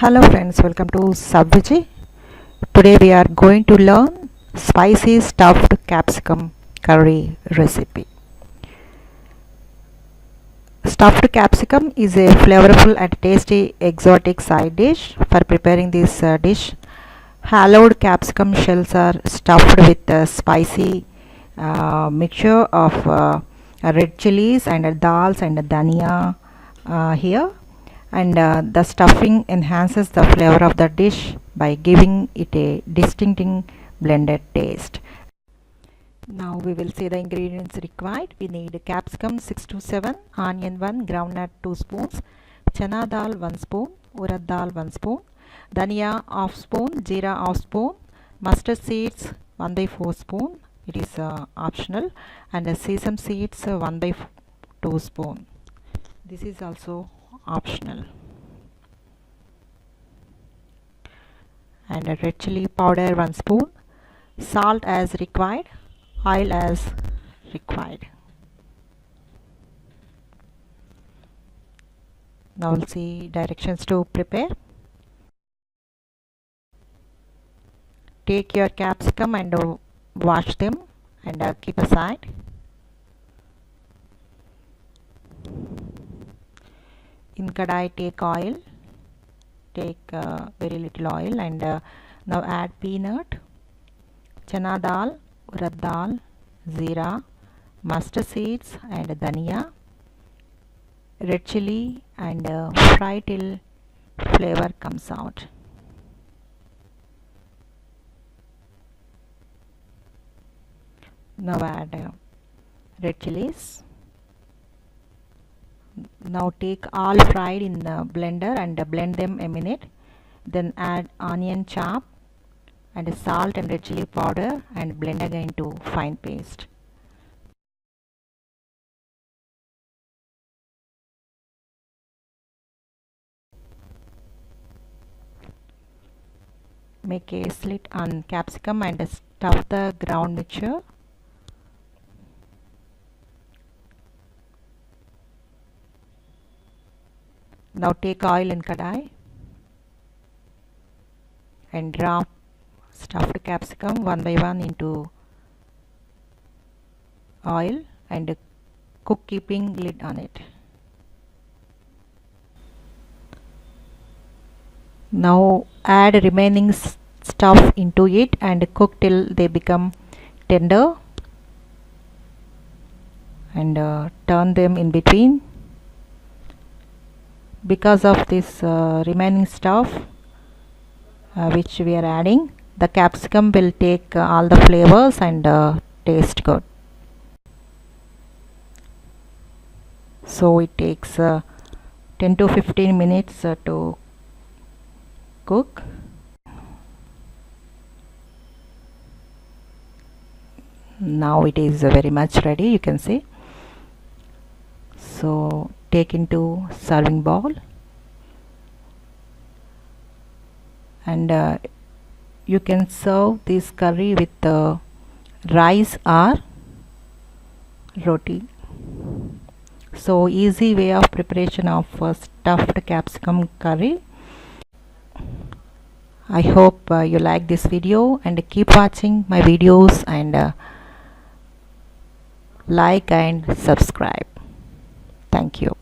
Hello friends, welcome to Subviji. Today we are going to learn spicy stuffed capsicum curry recipe. Stuffed capsicum is a flavorful and tasty exotic side dish. For preparing this dish, hollowed capsicum shells are stuffed with a spicy mixture of red chilies and dals and dhania here, and the stuffing enhances the flavor of the dish by giving it a distinctive blended taste. Now we will see the ingredients required. We need capsicum 6 to 7, onion 1, groundnut 2 spoons, chana dal 1 spoon, urad dal 1 spoon, dhania half spoon, jeera half spoon, mustard seeds 1 by 4 spoon, it is optional, and sesame seeds 1 by 2 spoon. This is also optional. And red chili powder 1 spoon, salt as required, oil as required. Now we'll see directions to prepare. Take your capsicum and wash them and keep aside. In kadai, take oil, take very little oil, and now add peanut, chana dal, urad dal, jeera, mustard seeds and dhania, red chili, and fry till flavor comes out. Now add red chilies. Now take all fried in the blender and blend them a minute. Then add onion chop and salt and red chili powder and blend again to fine paste. Make a slit on capsicum and stuff the ground mixture. Now take oil in kadai and drop stuffed capsicum one by one into oil and cook, keeping lid on it. Now add remaining stuff into it and cook till they become tender, and turn them in between. Because of this remaining stuff which we are adding, the capsicum will take all the flavors and taste good. So it takes 10 to 15 minutes to cook. Now it is very much ready, you can see. So take into serving bowl, and you can serve this curry with rice or roti. So easy way of preparation of stuffed capsicum curry. I hope you like this video and keep watching my videos and like and subscribe. Thank you.